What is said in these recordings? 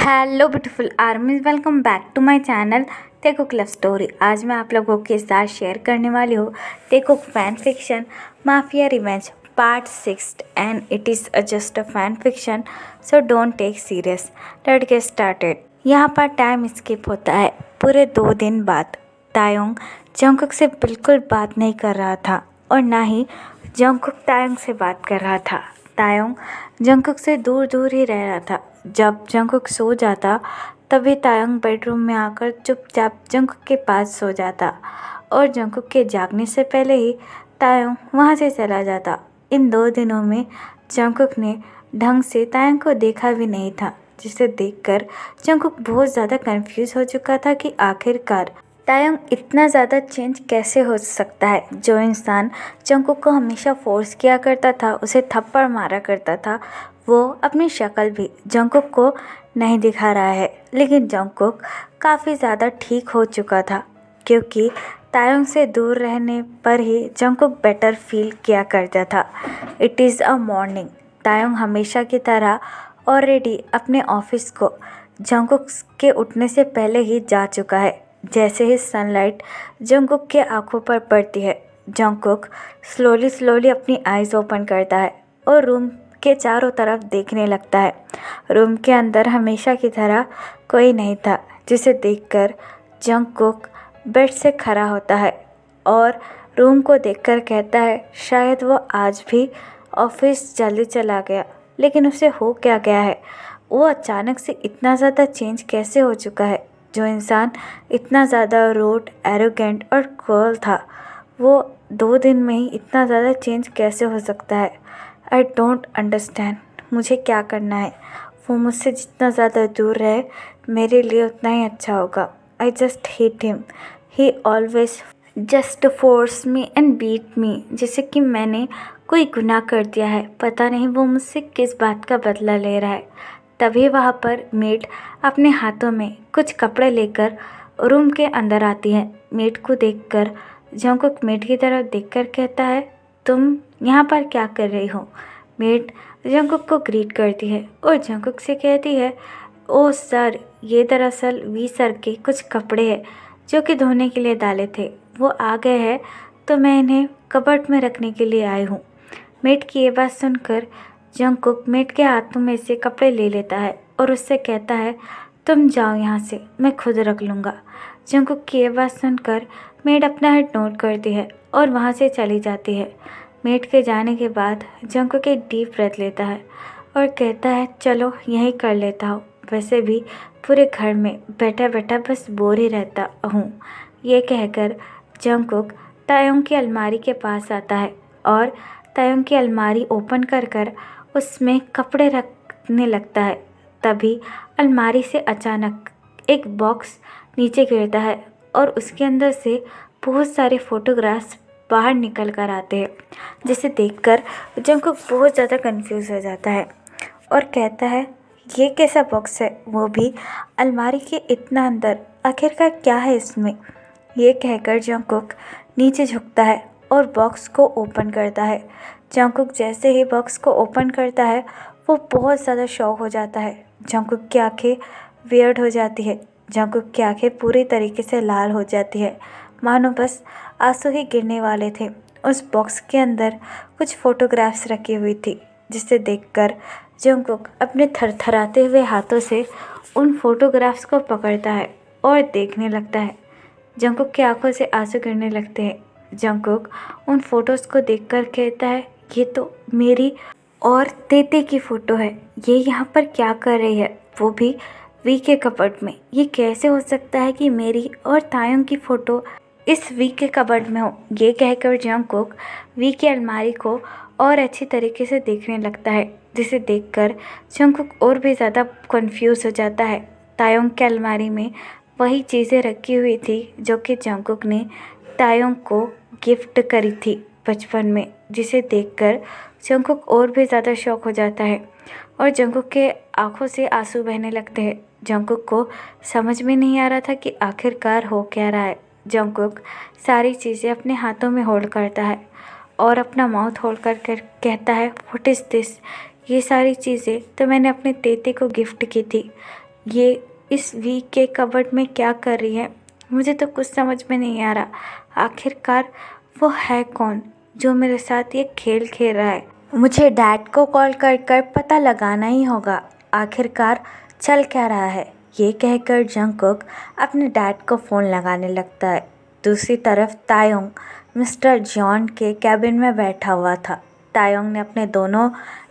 Hello beautiful armies, welcome back to my channel Taekook love story. आज मैं आप लोगों के साथ शेयर करने वाली हूँ Taekook fan fiction mafia revenge part 6 and it is just a fan fiction, so don't take serious. Let's get started. यहाँ पर टाइम स्किप होता है पूरे 2 दिन बाद। तायोंग जंगकुक से बिल्कुल बात नहीं कर रहा था और ना ही जंगकुक तायोंग से बात कर रहा था। तायोंग जंगकुक से दूर दूर ही रह रहा था। जब जंगकुक सो जाता तभी तायोंग बेडरूम में आकर चुपचाप जंगकुक के पास सो जाता और जंगकुक के जागने से पहले ही तायोंग वहाँ से चला जाता। इन 2 दिनों में जंगकुक ने ढंग से तायोंग को देखा भी नहीं था, जिसे देखकर जंगकुक बहुत ज़्यादा कंफ्यूज हो चुका था कि आखिरकार तायोंग इतना ज़्यादा चेंज कैसे हो सकता है। जो इंसान जंगकुक को हमेशा फोर्स किया करता था, उसे थप्पड़ मारा करता था, वो अपनी शक्ल भी जंगकुक को नहीं दिखा रहा है। लेकिन जंगकुक काफ़ी ज़्यादा ठीक हो चुका था, क्योंकि तायोंग से दूर रहने पर ही जंगकुक बेटर फील किया करता था। It is a morning. Taeyong हमेशा की तरह ऑलरेडी अपने ऑफिस को जंगकुक के उठने से पहले ही जा चुका है। जैसे ही सनलाइट जंगकुक के आंखों पर पड़ती है, जंगकुक स्लोली स्लोली अपनी आइज़ ओपन करता है और रूम के चारों तरफ देखने लगता है। रूम के अंदर हमेशा की तरह कोई नहीं था, जिसे देखकर जंगकुक बेड से खड़ा होता है और रूम को देखकर कहता है शायद वो आज भी ऑफिस जल्दी चला गया। लेकिन उसे हो क्या गया है? वो अचानक से इतना ज़्यादा चेंज कैसे हो चुका है? जो इंसान इतना ज़्यादा रूड, एरोगेंट और क्रूअल था, वो 2 दिन में ही इतना ज़्यादा चेंज कैसे हो सकता है? I don't understand. मुझे क्या करना है? वो मुझसे जितना ज़्यादा दूर रहे मेरे लिए उतना ही अच्छा होगा। I just hate him. He always just force me and beat me, जैसे कि मैंने कोई गुनाह कर दिया है। पता नहीं वो मुझसे किस बात का बदला ले रहा है। तभी वहाँ पर मेड अपने हाथों में कुछ कपड़े लेकर रूम के अंदर आती है। मेड को देखकर जंगकुक मेड की तरफ देखकर कहता है, तुम यहाँ पर क्या कर रही हो? मेड जंगकुक को ग्रीट करती है और जंगकुक से कहती है, ओह सर, ये दरअसल वी सर के कुछ कपड़े हैं जो कि धोने के लिए डाले थे। वो आ गए हैं तो मैं इन्हें कबर्ड में रखने के लिए आई हूँ। मेड की ये बात सुनकर जंगकुक मेड के हाथों में से कपड़े ले लेता है और उससे कहता है, तुम जाओ यहाँ से, मैं खुद रख लूँगा। जंगकुक की ये बात सुनकर मेड अपना हेड नोट करती है और वहाँ से चली जाती है। मेड के जाने के बाद जंगकुक एक डीप ब्रेथ लेता है और कहता है, चलो यहीं कर लेता हूँ। वैसे भी पूरे घर में बैठा बैठा बस बोर ही रहता हूँ। ये कहकर जंगकुक तायोंग की अलमारी के पास आता है और तायोंग की अलमारी ओपन कर उसमें कपड़े रखने लगता है। तभी अलमारी से अचानक एक बॉक्स नीचे गिरता है और उसके अंदर से बहुत सारे फोटोग्राफ्स बाहर निकल कर आते हैं, जिसे देखकर जंगकुक बहुत ज़्यादा कंफ्यूज हो जाता है और कहता है, ये कैसा बॉक्स है, वो भी अलमारी के इतना अंदर, आखिरकार क्या है इसमें? ये कहकर जंगकुक नीचे झुकता है और बॉक्स को ओपन करता है। जंगकुक जैसे ही बॉक्स को ओपन करता है, वो बहुत ज़्यादा शॉक हो जाता है। जंगकुक की आंखें वियर्ड हो जाती है। जंगकुक की आंखें पूरी तरीके से लाल हो जाती है, मानो बस आंसू ही गिरने वाले थे। उस बॉक्स के अंदर कुछ फोटोग्राफ्स रखी हुई थी, जिसे देखकर जंगकुक अपने थरथराते हुए हाथों से उन फोटोग्राफ्स को पकड़ता है और देखने लगता है। जंगकुक की आंखों से आंसू गिरने लगते हैं। जंगकुक उन फोटोज़ को देखकर कहता है, ये तो मेरी और तेते की फ़ोटो है। ये यहाँ पर क्या कर रही है, वो भी वी के कबर्ड में? ये कैसे हो सकता है कि मेरी और तायोंग की फ़ोटो इस वी के कबर्ड में हो? ये कहकर जंगकुक वी की अलमारी को और अच्छी तरीके से देखने लगता है, जिसे देखकर जंगकुक और भी ज़्यादा कंफ्यूज हो जाता है। तायोंग की अलमारी में वही चीज़ें रखी हुई थी जो कि जंगकुक ने तायोंग को गिफ्ट करी थी बचपन में, जिसे देखकर जंगकुक और भी ज़्यादा शॉक हो जाता है और जंगकुक के आंखों से आंसू बहने लगते हैं। जंगकुक को समझ में नहीं आ रहा था कि आखिरकार हो क्या रहा है। जंगकुक सारी चीज़ें अपने हाथों में होल्ड करता है और अपना माउथ होल्ड कर कहता है, व्हाट इज़ दिस? ये सारी चीज़ें तो मैंने अपने तेते को गिफ्ट की थी। ये इस वी के कबर्ड में क्या कर रही है? मुझे तो कुछ समझ में नहीं आ रहा। आखिरकार वो है कौन जो मेरे साथ ये खेल खेल रहा है? मुझे डैड को कॉल कर कर पता लगाना ही होगा आखिरकार चल क्या रहा है। ये कहकर जंगकुक अपने डैड को फ़ोन लगाने लगता है। दूसरी तरफ तायोंग मिस्टर जॉन के कैबिन में बैठा हुआ था। तायोंग ने अपने दोनों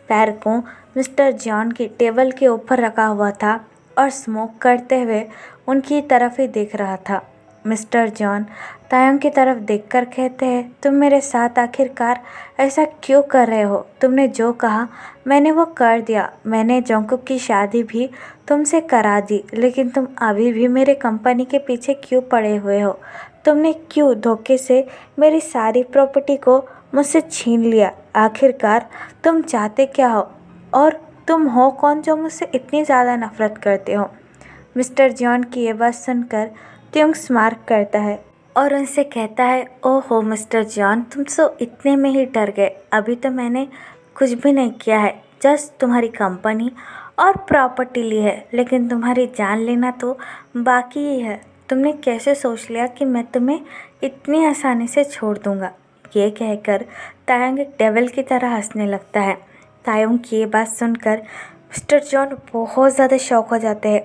पैर को मिस्टर जॉन की टेबल के ऊपर रखा हुआ था और स्मोक करते हुए उनकी तरफ ही देख रहा था। मिस्टर जॉन तायोंग की तरफ देखकर कहते हैं, तुम मेरे साथ आखिरकार ऐसा क्यों कर रहे हो? तुमने जो कहा मैंने वो कर दिया। मैंने जंगकुक की शादी भी तुमसे करा दी, लेकिन तुम अभी भी मेरे कंपनी के पीछे क्यों पड़े हुए हो? तुमने क्यों धोखे से मेरी सारी प्रॉपर्टी को मुझसे छीन लिया? आखिरकार तुम चाहते क्या हो? और तुम हो कौन जो मुझसे इतनी ज़्यादा नफरत करते हो? मिस्टर जॉन की ये बात सुनकर त्योंग स्मार्क करता है और उनसे कहता है, ओहो मिस्टर जॉन, तुम तो इतने में ही डर गए। अभी तो मैंने कुछ भी नहीं किया है, जस्ट तुम्हारी कंपनी और प्रॉपर्टी ली है, लेकिन तुम्हारी जान लेना तो बाकी ही है। तुमने कैसे सोच लिया कि मैं तुम्हें इतनी आसानी से छोड़ दूंगा? ये कहकर तायोंग एक डेविल की तरह हंसने लगता है। तायोंग की ये बात सुनकर मिस्टर जॉन बहुत ज़्यादा शॉक हो जाते हैं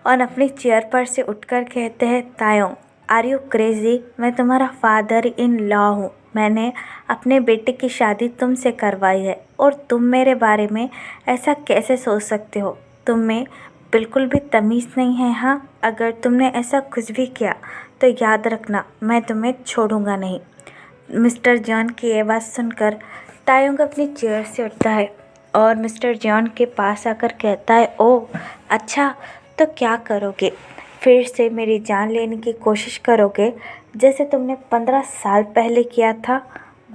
और अपनी चेयर पर से उठकर कहते हैं, तायोंग आर यू क्रेज़ी? मैं तुम्हारा फादर इन लॉ हूँ। मैंने अपने बेटे की शादी तुमसे करवाई है और तुम मेरे बारे में ऐसा कैसे सोच सकते हो? तुम में बिल्कुल भी तमीज़ नहीं है। हाँ, अगर तुमने ऐसा कुछ भी किया तो याद रखना मैं तुम्हें छोड़ूंगा नहीं। मिस्टर जॉन की ये बात सुनकर तायोंग अपनी चेयर से उठता है और मिस्टर जॉन के पास आकर कहता है, ओह अच्छा, तो क्या करोगे? फिर से मेरी जान लेने की कोशिश करोगे जैसे तुमने 15 साल पहले किया था?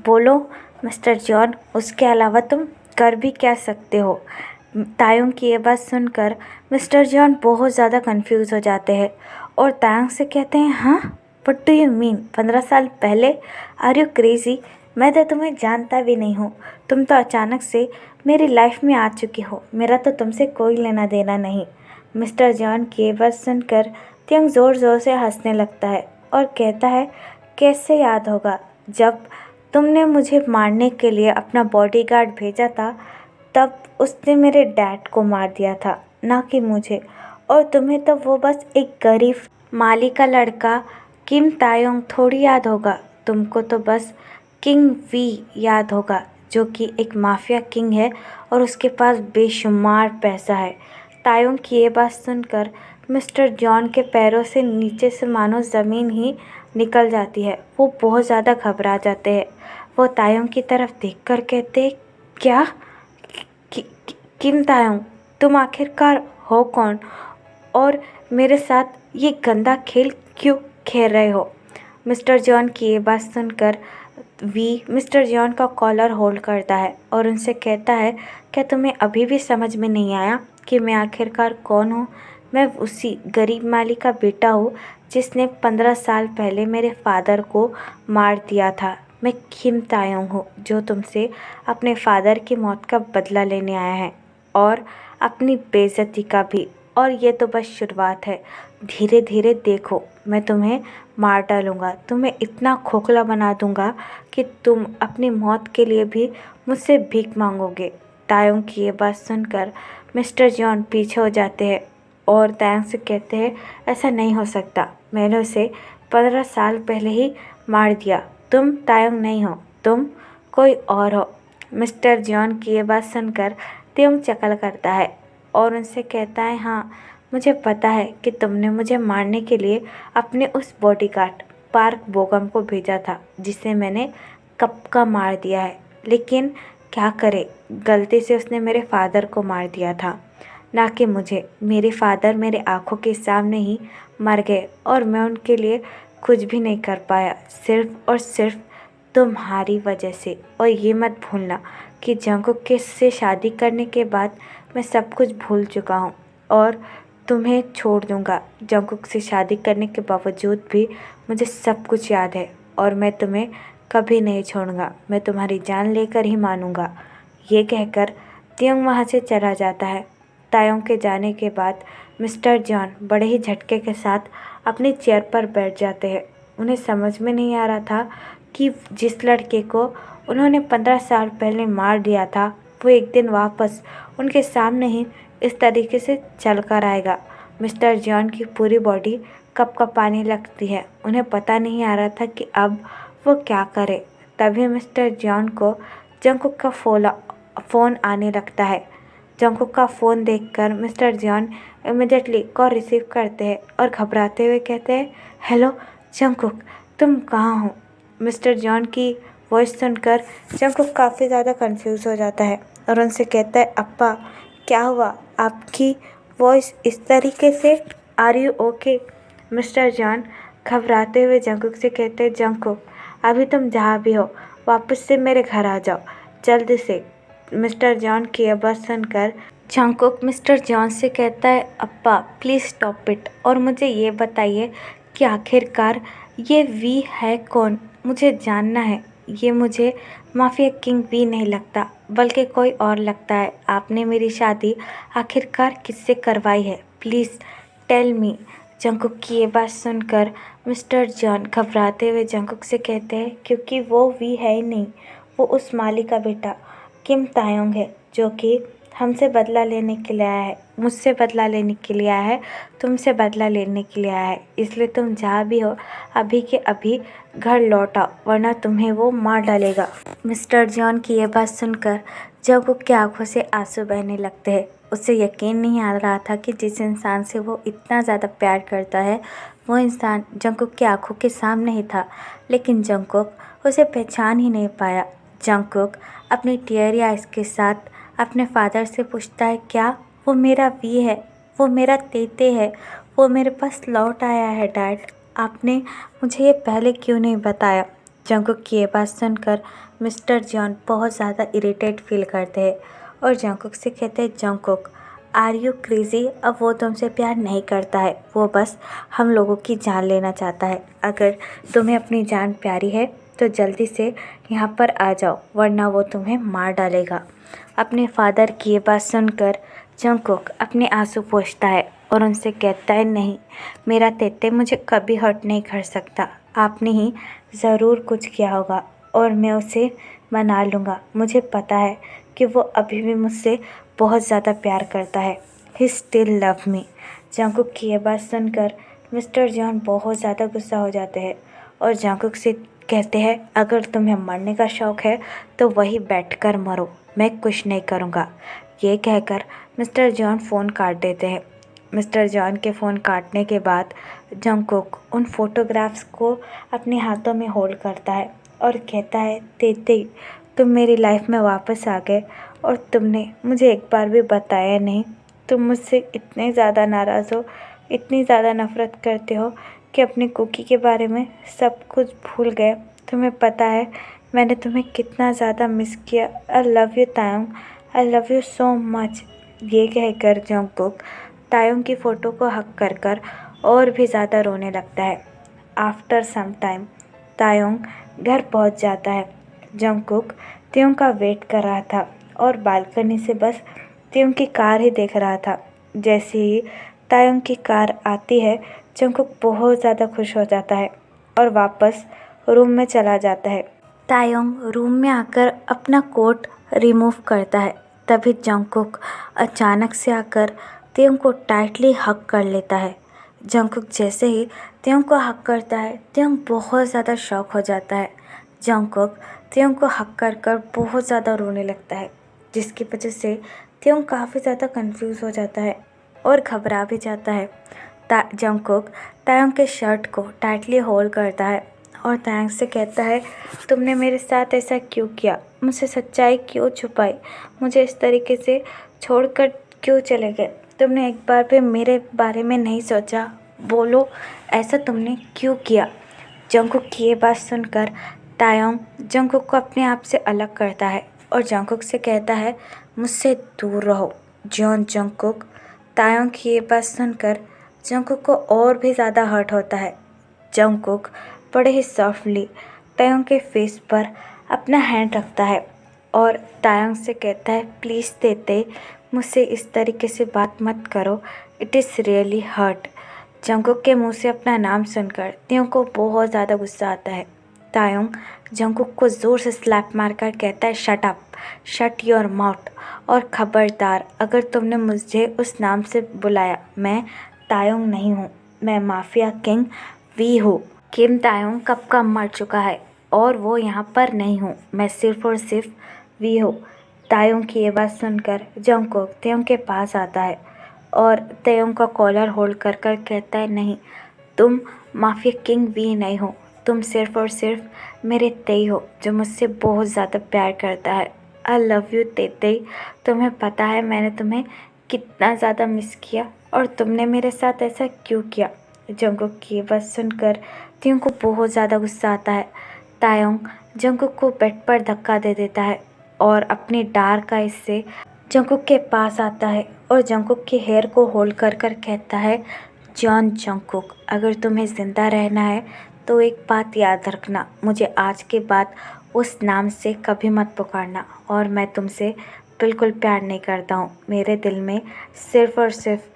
बोलो मिस्टर जॉन, उसके अलावा तुम कर भी क्या सकते हो? तायोंग की ये बात सुनकर मिस्टर जॉन बहुत ज़्यादा कंफ्यूज हो जाते हैं और तायोंग से कहते हैं, हाँ व्हाट डू यू मीन 15 साल पहले? Are you crazy? मैं तो तुम्हें जानता भी नहीं हूँ। तुम तो अचानक से मेरी लाइफ में आ चुकी हो। मेरा तो तुमसे कोई लेना देना नहीं। मिस्टर जॉन की ये बात सुनकर त्योंग ज़ोर ज़ोर से हंसने लगता है और कहता है, कैसे याद होगा, जब तुमने मुझे मारने के लिए अपना बॉडीगार्ड भेजा था तब उसने मेरे डैड को मार दिया था, ना कि मुझे। और तुम्हें तो वो बस एक गरीब माली का लड़का किम तायोंग थोड़ी याद होगा। तुमको तो बस किंग वी याद होगा, जो कि एक माफिया किंग है और उसके पास बेशुमार पैसा है। तायोंग की ये बात सुनकर मिस्टर जॉन के पैरों से नीचे से मानो ज़मीन ही निकल जाती है। वो बहुत ज़्यादा घबरा जाते हैं। वो तायोंग की तरफ देखकर कहते, क्या? किम तायोंग, तुम आखिरकार हो कौन और मेरे साथ ये गंदा खेल क्यों खेल रहे हो? मिस्टर जॉन की ये बात सुनकर वी मिस्टर जॉन का कॉलर होल्ड करता है और उनसे कहता है, क्या तुम्हें अभी भी समझ में नहीं आया कि मैं आखिरकार कौन हूँ? मैं उसी गरीब माली का बेटा हूँ जिसने 15 साल पहले मेरे फादर को मार दिया था। मैं किम तायोंग हूँ जो तुमसे अपने फादर की मौत का बदला लेने आया है और अपनी बेइज्जती का भी। और ये तो बस शुरुआत है। धीरे धीरे देखो, मैं तुम्हें मार डालूँगा। तुम्हें इतना खोखला बना दूँगा कि तुम अपनी मौत के लिए भी मुझसे भीख मांगोगे। तायोंग की ये बात सुनकर मिस्टर जॉन पीछे हो जाते हैं और तायोंग से कहते हैं, ऐसा नहीं हो सकता। मैंने उसे 15 साल पहले ही मार दिया। तुम तायोंग नहीं हो, तुम कोई और हो। मिस्टर जॉन की ये बात सुनकर त्योंग चकल करता है और उनसे कहता है, हाँ मुझे पता है कि तुमने मुझे मारने के लिए अपने उस बॉडीगार्ड पार्क बोगम को भेजा था जिसे मैंने कब का मार दिया है। लेकिन क्या करे, गलती से उसने मेरे फादर को मार दिया था, ना कि मुझे। मेरे फादर मेरे आंखों के सामने ही मर गए और मैं उनके लिए कुछ भी नहीं कर पाया, सिर्फ और सिर्फ तुम्हारी वजह से। और ये मत भूलना कि जंगकुक के से शादी करने के बाद मैं सब कुछ भूल चुका हूँ और तुम्हें छोड़ दूँगा। जंगकुक से शादी करने के बावजूद भी मुझे सब कुछ याद है और मैं तुम्हें कभी नहीं छोड़ूंगा। मैं तुम्हारी जान लेकर ही मानूंगा। ये कहकर त्योंग वहाँ से चला जाता है। तायोंग के जाने के बाद मिस्टर जॉन बड़े ही झटके के साथ अपनी चेयर पर बैठ जाते हैं। उन्हें समझ में नहीं आ रहा था कि जिस लड़के को उन्होंने 15 साल पहले मार दिया था वो एक दिन वापस उनके सामने ही इस तरीके से चल कर आएगा। मिस्टर जॉन की पूरी बॉडी कँपकँपाने लगती है। उन्हें पता नहीं आ रहा था कि अब वो क्या करे। तभी मिस्टर जॉन को जंगकुक का फ़ोन आने लगता है। जंगकुक का फ़ोन देखकर mister John immediately call receive करते हैं और घबराते हुए कहते हैं, हेलो जंगकुक, तुम कहाँ हो? मिस्टर जॉन की वॉइस सुनकर जंगकुक काफ़ी ज़्यादा कंफ्यूज हो जाता है और उनसे कहता है, अप्पा क्या हुआ? आपकी वॉइस इस तरीके से, are you okay? Mister John घबराते हुए जंगकुक से कहते हैं, जंगकुक अभी तुम जहाँ भी हो वापस से मेरे घर आ जाओ जल्दी से। मिस्टर जॉन की यह बात सुनकर जंगकुक मिस्टर जॉन से कहता है, अप्पा प्लीज़ स्टॉप इट और मुझे ये बताइए कि आखिरकार ये वी है कौन? मुझे जानना है। ये मुझे माफिया किंग वी नहीं लगता बल्कि कोई और लगता है। आपने मेरी शादी आखिरकार किससे करवाई है? Please tell me. जंगकुक की ये बात सुनकर मिस्टर जॉन घबराते हुए जंगकुक से कहते हैं, क्योंकि वो वी है ही नहीं, वो उस माली का बेटा किम तायोंग है जो कि हमसे बदला लेने के लिए आया है, मुझसे बदला लेने के लिए आया है, तुमसे बदला लेने के लिए आया है। इसलिए तुम जहाँ भी हो अभी के अभी घर लौट आओ वरना तुम्हें वो मार डालेगा। मिस्टर जॉन की यह बात सुनकर जंगकुक की आंखों से आंसू बहने लगते हैं। उसे यकीन नहीं आ रहा था कि जिस इंसान से वो इतना ज़्यादा प्यार करता है वो इंसान जंगकुक की आंखों के सामने ही था, लेकिन जंगकुक उसे पहचान ही नहीं पाया। जंगकुक अपनी टीयरी आइज़ के साथ अपने फादर से पूछता है, क्या वो मेरा वी है? वो मेरा तेते है? वो मेरे पास लौट आया है डैड? आपने मुझे ये पहले क्यों नहीं बताया? जंगकुक की ये बात सुनकर मिस्टर जॉन बहुत ज़्यादा इरिटेट फील करते हैं और जंगकुक से कहते हैं, जंगकुक आर यू क्रेज़ी? अब वो तुमसे प्यार नहीं करता है, वो बस हम लोगों की जान लेना चाहता है। अगर तुम्हें अपनी जान प्यारी है तो जल्दी से यहाँ पर आ जाओ वरना वो तुम्हें मार डालेगा। अपने फादर की ये बात सुनकर जंगकुक अपने आंसू पोंछता है और उनसे कहता है, नहीं, मेरा तेते मुझे कभी हर्ट नहीं कर सकता। आपने ही ज़रूर कुछ किया होगा और मैं उसे मना लूँगा। मुझे पता है कि वो अभी भी मुझसे बहुत ज़्यादा प्यार करता है। He still love me. Jungkook की ये बात सुनकर मिस्टर जॉन बहुत ज़्यादा गुस्सा हो जाते हैं और जंगकुक से कहते हैं, अगर तुम्हें मरने का शौक़ है तो वही बैठकर मरो, मैं कुछ नहीं करूँगा। ये कहकर मिस्टर जॉन फ़ोन काट देते हैं। मिस्टर जॉन के फ़ोन काटने के बाद जंगकुक उन फोटोग्राफ्स को अपने हाथों में होल्ड करता है और कहता है, तेते तुम मेरी लाइफ में वापस आ गए और तुमने मुझे एक बार भी बताया नहीं। तुम मुझसे इतने ज़्यादा नाराज़ हो, इतनी ज़्यादा नफ़रत करते हो कि अपने कुकी के बारे में सब कुछ भूल गए। तुम्हें पता है मैंने तुम्हें कितना ज़्यादा मिस किया। I love you Taeyong, I love you so much. ये कहकर जंगकुक तायोंग की फ़ोटो को हक कर और भी ज़्यादा रोने लगता है। आफ्टर सम टाइम तायोंग घर पहुंच जाता है। जंगकुक त्योंग का वेट कर रहा था और बालकनी से बस त्योंग की कार ही देख रहा था। जैसे ही तायोंग की कार आती है जंगकुक बहुत ज़्यादा खुश हो जाता है और वापस रूम में चला जाता है। तायोंग रूम में आकर अपना कोट रिमूव करता है। तभी जंगकुक अचानक से आकर त्योंग को टाइटली हग कर लेता है। जंगकुक जैसे ही त्योंग को हग करता है त्योंग बहुत ज़्यादा शॉक हो जाता है। जंगकुक त्योंग को हग कर बहुत ज़्यादा रोने लगता है, जिसकी वजह से त्योंग काफ़ी ज़्यादा कंफ्यूज हो जाता है और घबरा भी जाता है। जंगकुक तायोंग के शर्ट को टाइटली होल्ड करता है और तायोंग से कहता है, तुमने मेरे साथ ऐसा क्यों किया? मुझसे सच्चाई क्यों छुपाई? मुझे इस तरीके से छोड़कर क्यों चले गए? तुमने एक बार भी मेरे बारे में नहीं सोचा? बोलो, ऐसा तुमने क्यों किया? जंगकुक की ये बात सुनकर तायोंग जंगकुक को अपने आप से अलग करता है और जंगकुक से कहता है, मुझसे दूर रहो जंगकुक। तायोंग की ये बात सुनकर जंगकुक को और भी ज़्यादा हर्ट होता है। जंगकुक बड़े ही सॉफ्टली तायोंग के फेस पर अपना हैंड रखता है और तायोंग से कहता है, प्लीज़ तेते मुझसे इस तरीके से बात मत करो। It is really hurt. Jungkook के मुंह से अपना नाम सुनकर त्यों को बहुत ज़्यादा गुस्सा आता है। तायोंग जंगकुक को ज़ोर से स्लैप मारकर कहता है, shut up, shut your mouth, और खबरदार अगर तुमने मुझे उस नाम से बुलाया। मैं तायोंग नहीं हूँ, मैं माफिया किंग वी हूँ। किम तायोंग कब का मर चुका है और वो यहाँ पर नहीं हूँ, मैं सिर्फ और सिर्फ वी हूँ। तायोंग की ये बात सुनकर जंगकुक त्योंग के पास आता है और त्योंग का कॉलर होल्ड कर कर कहता है, नहीं, तुम माफिया किंग वी नहीं हो, तुम सिर्फ और सिर्फ मेरे तेई हो जो मुझसे बहुत ज़्यादा प्यार करता है। आई लव यू तेई, तुम्हें पता है मैंने तुम्हें कितना ज़्यादा मिस किया और तुमने मेरे साथ ऐसा क्यों किया। जंगकुक की बात सुनकर त्यों को बहुत ज़्यादा गुस्सा आता है। तायोंग जंगकुक को बेड पर धक्का दे देता है और अपनी डार्क आइज से जंगकुक के पास आता है और जंगकुक के हेयर को होल्ड कर कर कहता है, जॉन जंगकुक, अगर तुम्हें ज़िंदा रहना है तो एक बात याद रखना, मुझे आज के बाद उस नाम से कभी मत पुकारना और मैं तुमसे बिल्कुल प्यार नहीं करता हूँ। मेरे दिल में सिर्फ और सिर्फ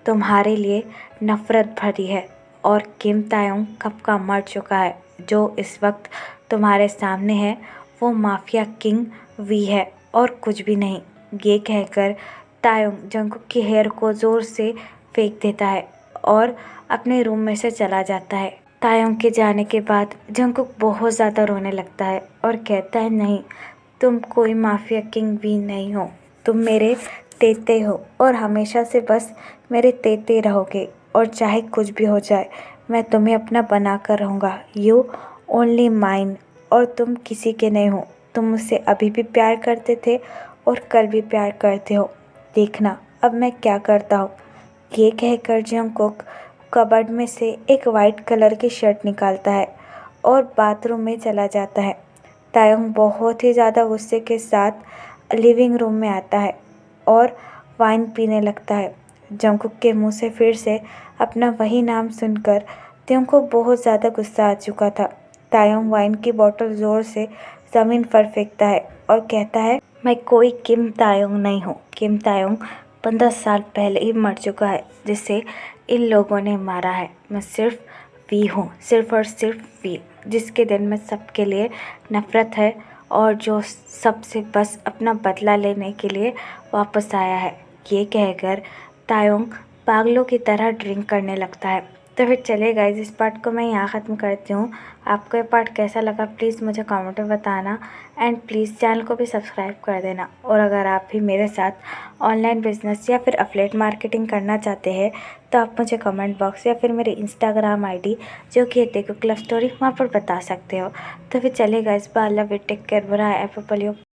तुम्हारे लिए नफ़रत भरी है और किम तायोंग कब का मर चुका है। जो इस वक्त तुम्हारे सामने है वो माफिया किंग वी है और कुछ भी नहीं। ये कहकर तायोंग जंगकुक की हेयर को ज़ोर से फेंक देता है और अपने रूम में से चला जाता है। तायोंग के जाने के बाद जंगकुक बहुत ज़्यादा रोने लगता है और कहता है, नहीं, तुम कोई माफिया किंग वी नहीं हो, तुम मेरे तेते हो और हमेशा से बस मेरे तेते रहोगे और चाहे कुछ भी हो जाए मैं तुम्हें अपना बना कर रहूँगा। यू ओनली माइन, और तुम किसी के नहीं हो। तुम मुझसे अभी भी प्यार करते थे और कल भी प्यार करते हो। देखना अब मैं क्या करता हूँ। ये कहकर जंगकुक कबर्ड में से एक वाइट कलर की शर्ट निकालता है और बाथरूम में चला जाता है। तायोंग बहुत ही ज़्यादा गुस्से के साथ लिविंग रूम में आता है और वाइन पीने लगता है। जंगकुक के मुंह से फिर से अपना वही नाम सुनकर त्यों को बहुत ज़्यादा गुस्सा आ चुका था। तायोंग वाइन की बोतल ज़ोर से ज़मीन पर फेंकता है और कहता है, मैं कोई किम तायोंग नहीं हूँ। किम तायोंग 15 साल पहले ही मर चुका है जिसे इन लोगों ने मारा है। मैं सिर्फ वी हूँ, सिर्फ और सिर्फ वी, जिसके दिल में सबके लिए नफ़रत है और जो सबसे बस अपना बदला लेने के लिए वापस आया है। ये कहकर तायोंग पागलों की तरह ड्रिंक करने लगता है। तो फिर चलिए गाइस, इस पार्ट को मैं यहाँ ख़त्म करती हूँ। आपको ये पार्ट कैसा लगा प्लीज़ मुझे कमेंट में बताना एंड प्लीज़ चैनल को भी सब्सक्राइब कर देना। और अगर आप भी मेरे साथ ऑनलाइन बिजनेस या फिर अफिलिएट मार्केटिंग करना चाहते हैं तो आप मुझे कमेंट बॉक्स या फिर मेरे इंस्टाग्राम आईडी जो कि है देखो क्लब स्टोरी, वहाँ पर बता सकते हो। तो फिर चलिए guys, bye, love you, take care, bye, F